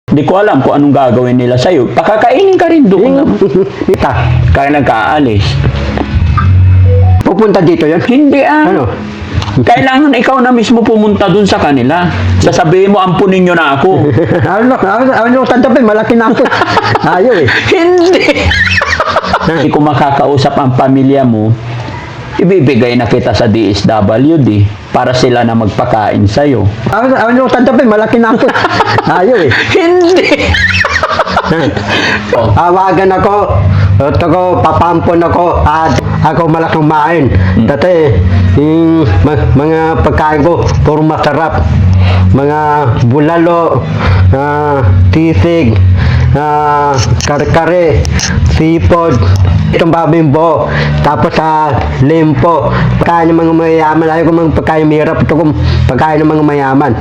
Hindi ko alam kung anong gagawin nila sa'yo. Pakakainin ka rin doon. Kaya nagkaalis. Pupunta dito yan? Hindi Ano? Kailangan ikaw na mismo pumunta dun sa kanila. Sasabihin mo, ampunin nyo na ako. Ano tanggapin? Malaki na ako. Ayaw eh. Hindi. Kung makakausap ang pamilya mo, ibibigay na kita sa DSWD para sila na magpakain sa'yo. Ano tanggapin? Malaki na ako. Ayaw eh. Hindi. Awagan ako. Ito ko, papampon ako. At ako malaking main. Dati, yung mga pagkain ko, puro masarap. Mga bulalo, tisig, kare-kare, sipod, itong babimbo, tapos limpo. Pagkain ng mga mayayaman. Ayaw ko mga pagkain mahirap. Ito ko pagkain ng mga mayaman.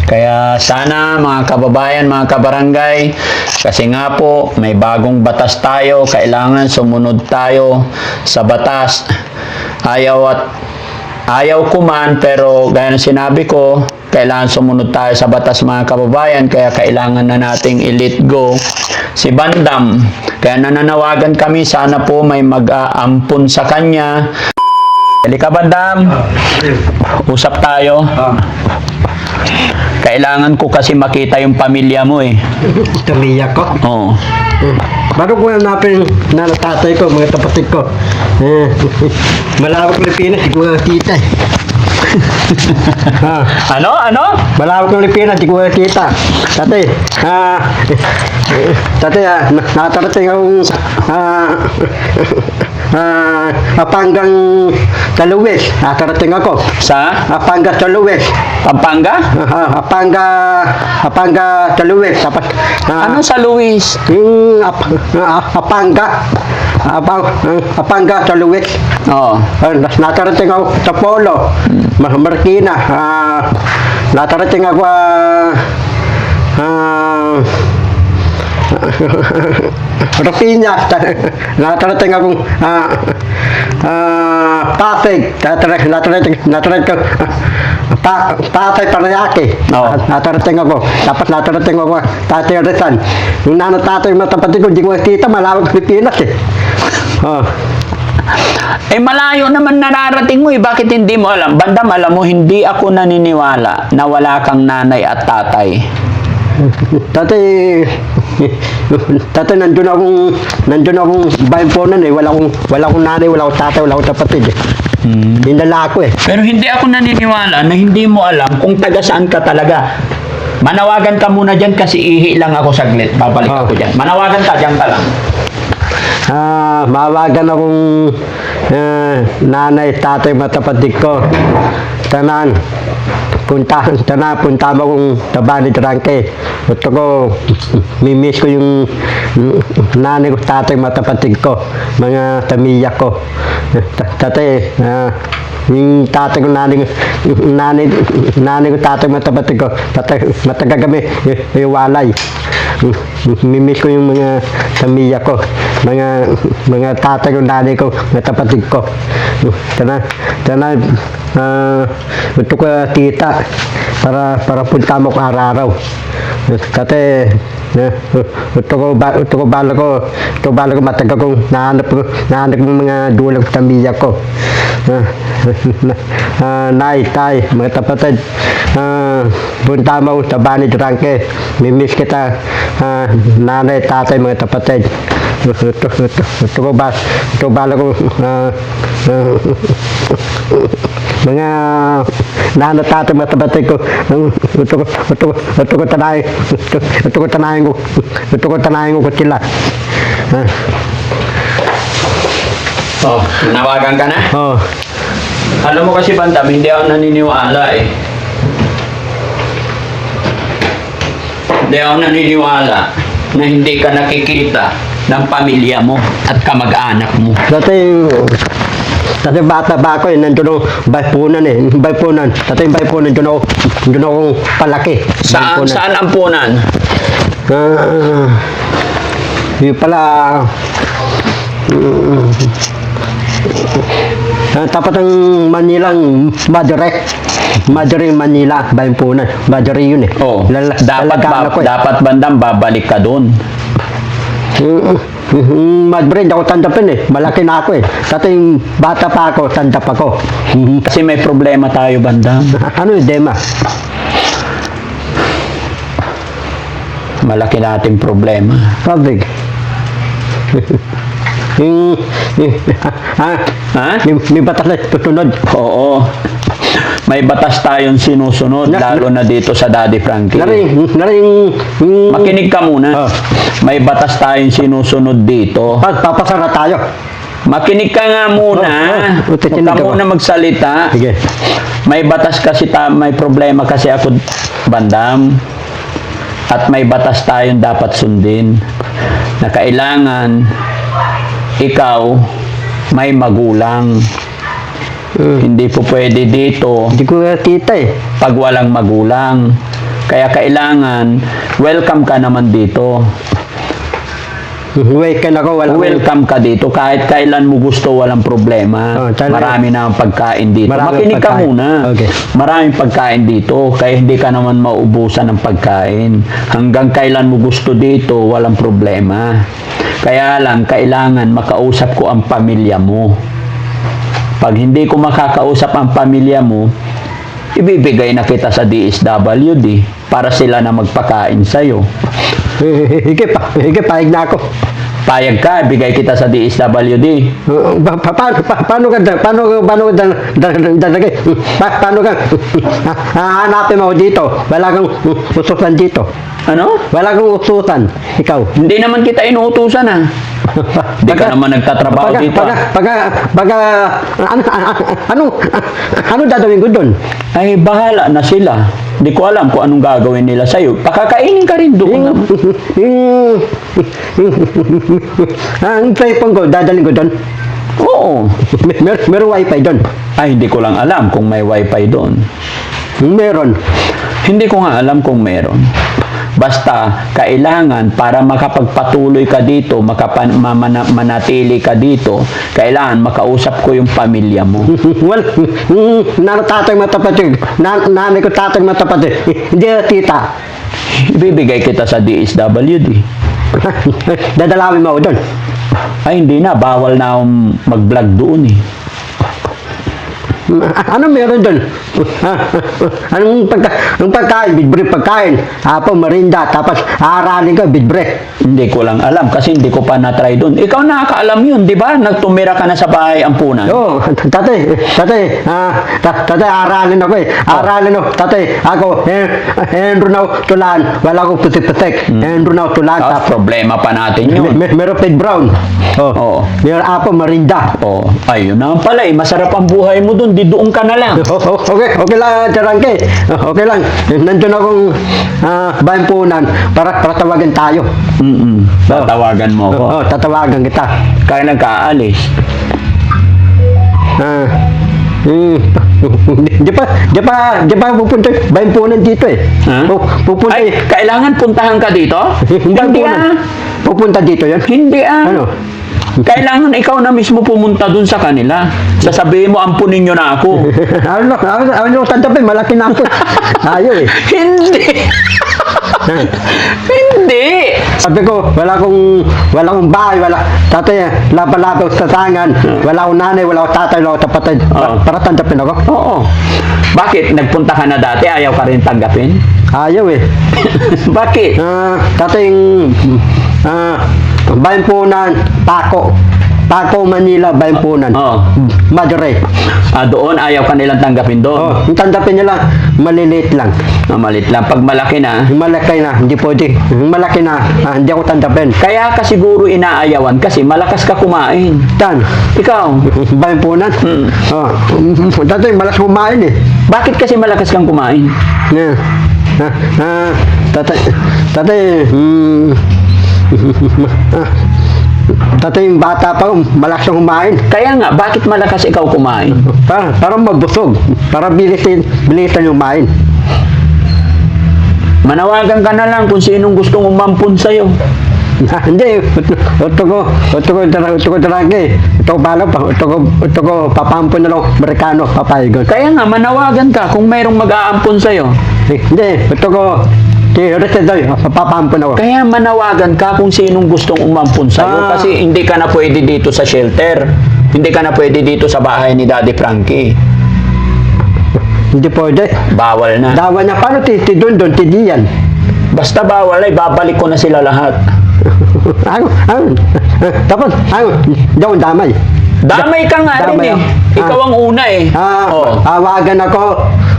Kaya sana mga kababayan, mga kabarangay, kasi nga po may bagong batas tayo, kailangan sumunod tayo sa batas. Ayaw ko man, pero gaya ng sinabi ko, kailangan sumunod tayo sa batas mga kababayan, kaya kailangan na nating i-let go si Bandam. Kaya nananawagan kami, sana po may mag-aampun sa kanya. Halika Bandam, usap tayo. Kailangan ko kasi makita yung pamilya mo eh. Tamiya ko. Oo. Bago ko hanapin na tatay ko, mga kapatid ko. Malawak Pilipinas, di ko nakita eh. Ano? Malawak Pilipinas, di ko nakita. Tatay, natarating akong Apanggang Taluwes. Natarating ako. Sa? Apanga Taluwes. Pampanga? Apanga Taluwes. Tapos, Ano sa Luis? yung Apanga Taluwes. Oo. Natarating ako sa Polo, Marikina. Natarating ako Rapiña. Natarating akong Pasig. Natarating ko Pasig Paranaque. Oo. Natarating ako. Tapos natarating ako Tatay Rizal. Yung tatay matapatid ko, di ko nakita, malawak Pilipinas eh. Eh malayo naman nararating mo eh. Bakit hindi mo alam? Bandam, alam mo, hindi ako naniniwala na wala kang nanay at tatay. Tatay, nandun akong bayamponan eh. Wala akong nanay, wala akong tatay, wala akong kapatid eh. Hindala ako eh. Pero hindi ako naniniwala na hindi mo alam kung taga saan ka talaga. Manawagan ka muna dyan kasi ihi lang ako saglit. Babalik ako dyan. Manawagan ka, dyan ka lang. Mawagan akong nanay, tatay, matapatid ko. Punta mo akong Tabani Trangke. Gusto ko, mimiss ko yung nanay ko, tatay, matapatid ko. Mga tamiya ko. Tatay, yung tatay ko, nanay ko, tatay, matapatid ko. Matagal kami, walay. Mimiss ko yung mga tamiya ko. Mga tatay ko, nanay ko, matapatid ko. Gusto ko kita para punta mo ko araw-araw. Kasi gusto ko bala ko matagal kong nahanap ko mga dulang tamiya ko. Nay, tay, mga kapatid, punta mo sa Bani Trangke. Mimiss kita, nanay, tatay, mga kapatid. Gusto ko bala ko mga nanay, tatay, mga kapatid ko. Gusto ko tanayin ko sila. Nawagan ka na? Alam mo kasi Bandam, hindi ako naniniwala eh. Hindi ako naniniwala na hindi ka nakikita ng pamilya mo at kamag-anak mo. Dati bata ba ako eh, nandun ako baypunan eh. Baypunan. Dati baypunan, nandun ako palaki. Saan ang punan? Yung pala, tapat ng Manilang Madirek. Madre Manila, Bayampunan. Madre yun eh. Oh, Lalagyan ako eh. dapat bandam babalik ka doon. Madre, hindi ako tandapin eh. Malaki na ako eh. Dati yung bata pa ako, tandap ako. Kasi may problema tayo bandam. Ano yung dema? Malaki nating problema. Pabig. Ha? May batas na tutunod. Oo. May batas tayong sinusunod, lalo na dito sa Daddy Frankie. Makinig ka muna. Oh. May batas tayong sinusunod dito. Papasara tayo. Makinig ka nga muna. Oh, Huwag ka muna magsalita. Sige. May batas kasi may problema kasi ako, bandam. At may batas tayong dapat sundin. Na kailangan ikaw may magulang. Hindi po pwede dito Hindi ko kita eh. pag walang magulang. Kaya kailangan welcome ka naman dito. Wait ka na ko, wala. Welcome ka dito kahit kailan mo gusto, walang problema. Oh, talaga. Marami na ang pagkain dito. Maraming Makinig ka pagkain. muna. Okay. Maraming pagkain dito kaya hindi ka naman maubusan ng pagkain. Hanggang kailan mo gusto dito, walang problema. Kaya lang kailangan makausap ko ang pamilya mo. Pag hindi ko makakausap ang pamilya mo, ibibigay na kita sa DSWD para sila na magpakain sa'yo. Hige, paig na ako. Payag ka, ibigay kita sa DSWD. Paano ka dalagay? Paano ka hanapin mo dito? Wala kang ususan dito. Ano? Wala kang ususan. Ikaw. Hindi naman kita inuutusan ah. Hindi ka naman nagtatrabaho dito. Ano dadawin ko doon? Ay, bahala na sila. Hindi ko alam kung anong gagawin nila sa'yo. Pakakainin ka rin doon. Ang cellphone ko, dadalhin ko doon. Oo. Meron wifi doon. Ay, hindi ko lang alam kung may wifi doon. Meron. Hindi ko nga alam kung meron. Basta, kailangan para makapagpatuloy ka dito, manatili ka dito, kailangan makausap ko yung pamilya mo. Well, tatay matapatid. Nanay ko tatay matapatid. Hindi na tita. Ibibigay kita sa DSWD. Dadalawin mo ako doon. Ay, hindi na. Bawal na akong mag-vlog doon eh. Ano meron doon? Anong pagkain? Bidbre pagkain. Apo, marinda. Tapos aaralin ka, bidbre. Hindi ko lang alam kasi hindi ko pa na-try doon. Ikaw nakakaalam yun, di ba? Nagtumira ka na sa bahay ampunan. Oo, tatay, aralin ako eh. Aralin ako, tatay, ako, Henry na tulan. Wala akong putik-putik. Henry na tulan. Tapos problema pa natin yun. Meron Ped Brown. Oo. Meron apo, marinda. Oh, ayun na pala eh. Masarap ang buhay mo doon. Di doon ka na lang. Okay lang, Charangke. Okay lang. Nandun akong bayampunan para tawagan tayo. Tatawagan mo ako. Oo, tatawagan kita. Kailan ka aalis? Di pa pupunta bayampunan dito eh. Ha? Pupunta Ay, kailangan puntahan ka dito? Hindi bayampunan. Pupunta dito yan? Hindi ah. Ano? Kailangan ikaw na mismo pumunta dun sa kanila. Sasabihin mo, ampunin nyo na ako. Ano, tandapin, malaki na ako. Ayaw eh. Hindi. Hindi. Sabi ko, wala akong bahay, tatay, laban-laban sa tangan, wala akong nanay, wala akong tatay, wala akong tapatay, para tandapin ako. Oo. Bakit? Nagpunta ka na dati, ayaw ka rin tanggapin? Ayaw eh. Bakit? Tatay, bayampunan, Paco, Manila, bayampunan. Oo. Madre. Doon, ayaw ka nilang tanggapin doon. Yung tandapin nila, maliliit lang. Malit lang. Pag malaki na, Yung malaki na, hindi pwede. Yung malaki na, hindi ako tandapin. kaya ka siguro inaayawan kasi malakas ka kumain. Tan, Ikaw, bayampunan. Tatay, malas kumain eh. bakit kasi malakas kang kumain? Tatay, yung bata pa, malakas na kumain. Kaya nga, bakit malakas ikaw kumain? Para mabusog. Para bilisan yung kumain. Manawagan ka na lang kung sinong gusto mong mampun sa'yo. Hindi, ito ko tarangke. Ito ko balo pa, ito ko papampo na lang, Amerikano, papayagon. Kaya nga, manawagan ka kung mayroong mag-aampon sa'yo. Hindi, ito ko, papampo na ako. Kaya manawagan ka kung sinong gustong umampun sa'yo kasi hindi ka na pwede dito sa shelter. Hindi ka na pwede dito sa bahay ni Daddy Frankie. Hindi pwede. Bawal na. Dawa niya, paano ti Dondon, ti Dian? Basta bawal ay babalik ko na sila lahat. Tapos, hindi akong damay. Damay ka nga Damay rin eh. ako. Ikaw ang una eh. Oh. Hawagan ako.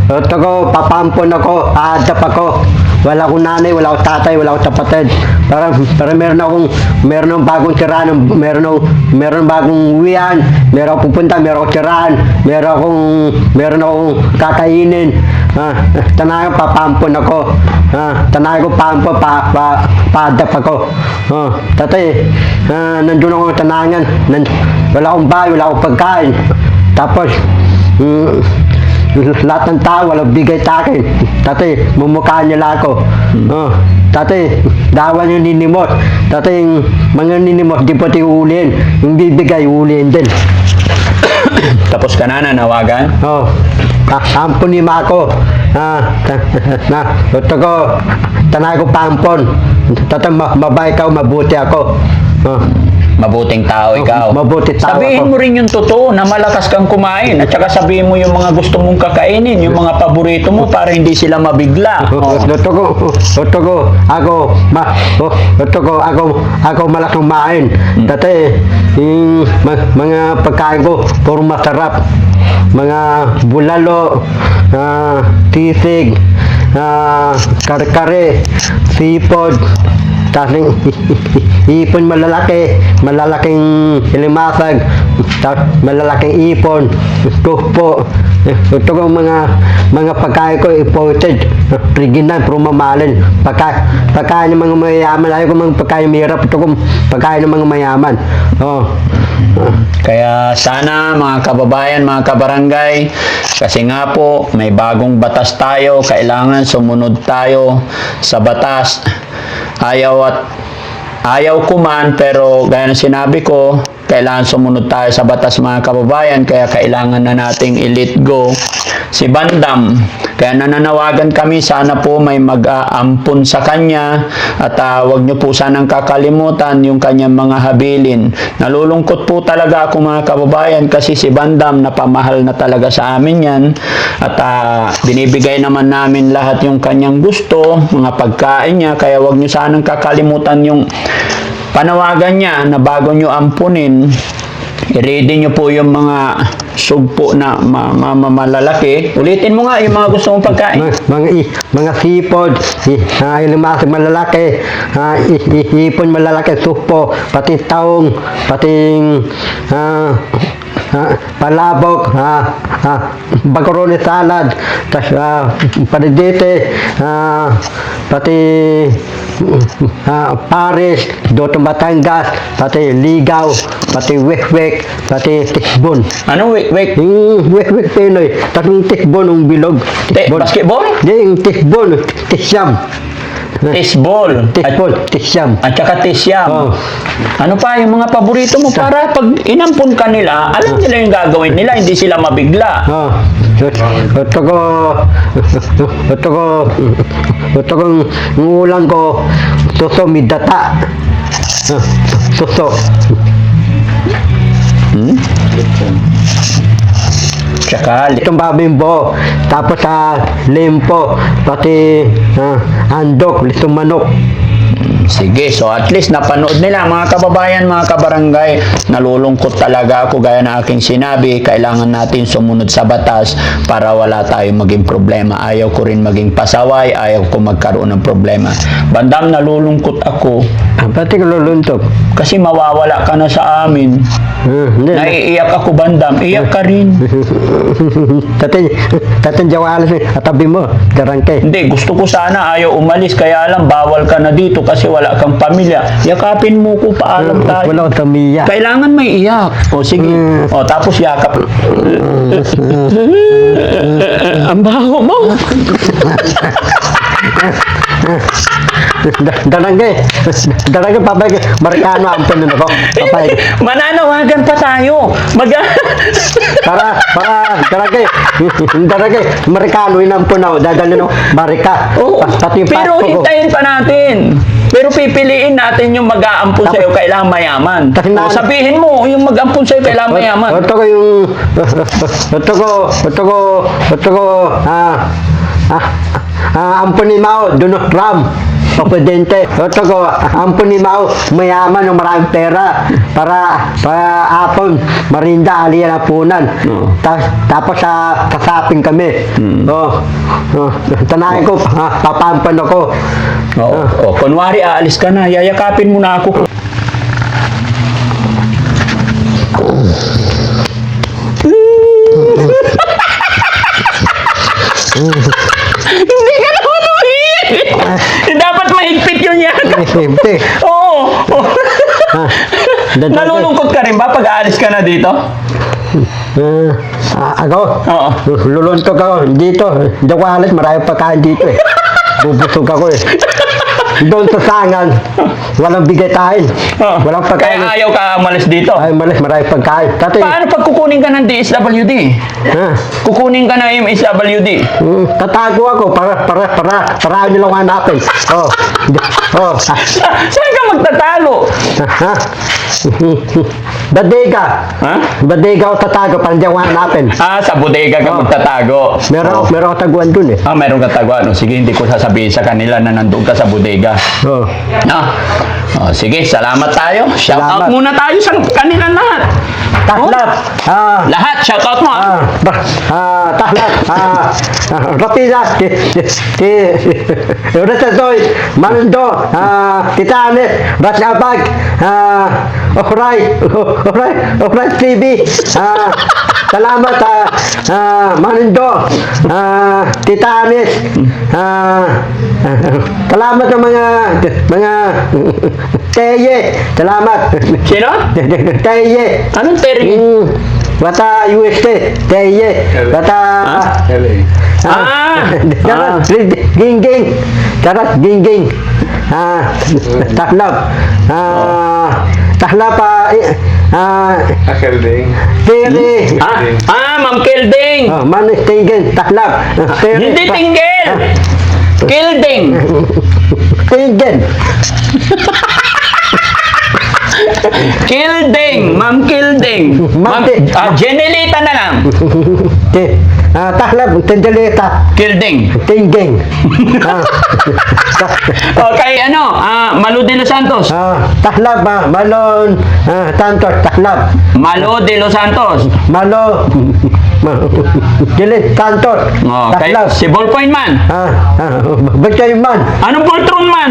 Ito ko, papampon ako, aadap ako. Wala akong nanay, wala akong tatay, wala akong kapatid. Para meron akong bagong tirahan, meron bagong uwian, meron akong pupunta, meron akong tirahan, meron akong kakainin. Tanay ko, papampon ako. Tanay ko, paadap ako. Tatay, nandun ako ng tanangan. Wala akong bahay, wala akong pagkain. Tapos, lahat ng tao walang bigay sa akin. Tatay, mumukhaan nila ako. Tatay, dawan yung ninimot. Tatay, yung mga ninimot, di pati uliin. Yung bibigay, uliin din. Tapos ka na nanawagan? Ampon ni Mako. Ito ko, tanay ko pampon. Tatay, mabay ka, mabuti ako. Mabuting tao ikaw. Mabuti tao Sabihin ako. mo rin yung totoo na malakas kang kumain at saka sabihin mo yung mga gusto mong kakainin, yung mga paborito mo para hindi sila mabigla. Ako malaking main. Dati, yung mga pagkain ko, puro masarap. Mga bulalo, tisig, kare-kare, sipod, tapos ipon malalaking ilimasag, tapos malalaking ipon, tupo. Ito ko mga pagkain ko imported, original, puro mamahalin. Pagkain ng mga mayayaman, ayaw ko mga pagkain mahirap, ito ko pagkain ng mga mayaman. Kaya sana mga kababayan, mga kabarangay, kasi nga po may bagong batas tayo, kailangan sumunod tayo sa batas. Ayaw ko man, pero gaya ng sinabi ko, kailangan sumunod tayo sa batas mga kababayan, kaya kailangan na nating i-let go si Bandam. Kaya nananawagan kami, sana po may mag-aampon sa kanya at wag niyo po sanang kakalimutan yung kanyang mga habilin. Nalulungkot po talaga ako mga kababayan kasi si Bandam napamahal na talaga sa amin yan at binibigay naman namin lahat yung kanyang gusto, mga pagkain niya, kaya wag niyo sanang kakalimutan yung panawagan niya na bago nyo ampunin, i-ready nyo po yung mga sugpo na malalaki. Ulitin mo nga yung mga gusto mong pagkain. Mga sipod, ilimasag malalaki, ipon malalaki, supo, pati taong, pati palabok, macaroni salad, panidete, pati Paris, Doto Batangas, pati ligaw, pati wek-wek, pati tikbon. Anong wake? Yung wek-wek Pinoy, tatlong tikbon ng bilog. Basketball? Hindi, yung tikbon, tisyam. Tisball. Tisyam. At saka tisyam. Ano pa yung mga paborito mo para pag inampun ka nila, alam nila yung gagawin nila, hindi sila mabigla. Ito kong ulang ko, suso midata. Suso. Tsaka, Itong babimbo, tapos limpo, pati andok, litong manok. sige, so at least napanood nila mga kababayan, mga kabarangay. Nalulungkot talaga ako gaya na aking sinabi, kailangan natin sumunod sa batas para wala tayong maging problema. Ayaw ko rin maging pasaway, ayaw ko magkaroon ng problema. Bandam, nalulungkot ako Pati ko luluntok. kasi mawawala ka na sa amin. Naiiyak ako, Bandam. Iyak ka rin. Tatang jawalas at tabi mo, garangke. Hindi, gusto ko sana ayaw umalis, kaya lang bawal ka na dito kasi wala kang pamilya. Yakapin mo ko, paalam tayo. Wala akong tamiya. Kailangan may iyak. O sige. O tapos yakap. Ang baho mo. Darangay. Darangay, papay. Marikano, ampun nun ako. Papay. Mananawagan pa tayo. Para, darangay. Darangay, Marikano, inampun ako. Dadalhin ako, Marika. Oo. Pati yung Pero pasok ko. hintayin pa natin. Pero pipiliin natin yung mag-aampun sa'yo kailangan mayaman. Kasi O, sabihin mo, yung mag-aampun sa'yo kailangan mayaman. Ito ko yung, ampun ni Mao, Donald Trump, presidente. Ito ko, ampun ni Mao, mayaman ng maraming pera para apon, marinda, aliyan ang punan. Oo. Tapos kasapin kami. Tanahin ko, papampan ako. Oo. Kunwari, aalis ka na. Yayakapin mo na ako. Hindi ka naman umiyak. Dapat mahigpit yun yan. Siyempre. Oo. Nalulungkot ka rin ba pag aalis ka na dito? Ako? Oo. Luluntok ako dito. Hindi ako alis, marami pagkain dito eh. Bubusog ako eh. Doon sa sangan, walang bigatahin. Oo. Walang pagkain. Kaya ayaw ka umalis dito. Ay, malis, marami pagkain. Dati, Paano pag kukunin ka ng DSWD? ha? Kukunin ka ng MSWD. Tatago ako para nila hanapin. Oh. Saan ka magtatalo? Ha? Badega. Ha? Badega ako tatago para hindi ako hanapin. Sa bodega ka Oo. magtatago. Meron ako taguan dun eh. Meron ka taguan. Sige, hindi ko sasabihin sa kanila na nandun ka sa bodega. Oh. Sige, salamat tayo. Shout out Salamat. muna tayo sa kanila lahat. Tahlap. Lahat, shout out mo. Tahlap. Rapidas. Retasoy. Manundo. Titanes. Rasabag. Okray TV. Salamat Manundo. Titanes. Salamat sa mga Teye. Salamat. Sino? Teye. Anong Terry? Wata UST. Teye. Wata Gingging. Taras Gingging. Tahlap. Tahlap Akelding. Tiri. Ma'am Kilding. Manis Tingin. Tahlap. Hindi tinggil. Kilding. Tingin. Kilding. Ma'am Kilding. Jenelita na lang. Tahlap. Tindeleta. Kilding. Tingin. Okay, Malo de los Santos. Tahlap. Malon. Tantos. Tahlap. Malo de los Santos. Malo. Dilit. Tantos. Okay. Tahlap. Si Ballpoint Man. Bagay man. Anong Voltron Man?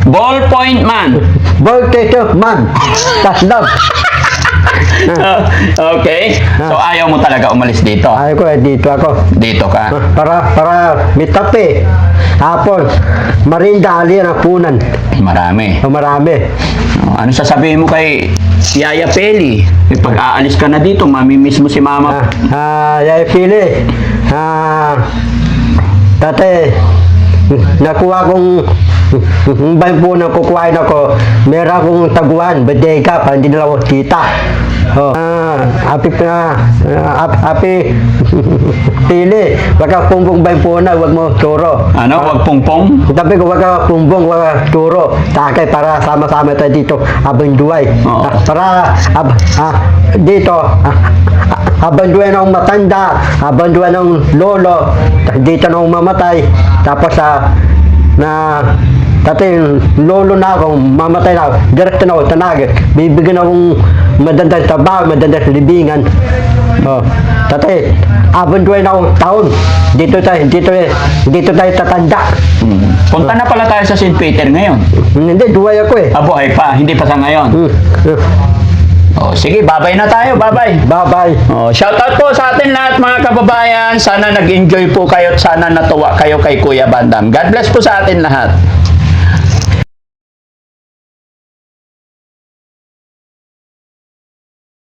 Ballpoint Man. Voltato man. Tahlap. Okay. So, ayaw mo talaga umalis dito. Ay ko dito ako. Dito ka. Para mitape. Hapon. Marinda aliyan ang punan. Marami. Marami. Ano sasabihin mo kay Yaya Peli? Pag aalis ka na dito, mamimiss mo si Mama. Yay pili. Tate, nakuha kong bayan po na kukuhain ako. Meron akong taguan, badega, pa hindi nila ako kita. Happy pili. Baka pumbong bayan po na, huwag mo turo. Wag pongpong? Sabi ko, wag ka pumbong, wag ka turo. Takay para sama-sama tayo dito, abang duway. Oo. Dito, habang duway ng matanda, habang duway ng lolo, dito nang mamatay. Tapos dati lolo na ako, mamatay na ako, direkto na ako, tanagit. Bibigyan akong madandang trabaho, madandang libingan. Dati, habang duway na akong taon, dito tayo tatanda. Punta na pala tayo sa St. Peter ngayon. Hindi, duway ako eh. Buhay pa, hindi pa sa ngayon. Sige, babay na tayo, babay. Bye-bye. Shoutout po sa atin lahat mga kababayan. Sana nag-enjoy po kayo at sana natuwa kayo kay Kuya Bandam. God bless po sa atin lahat.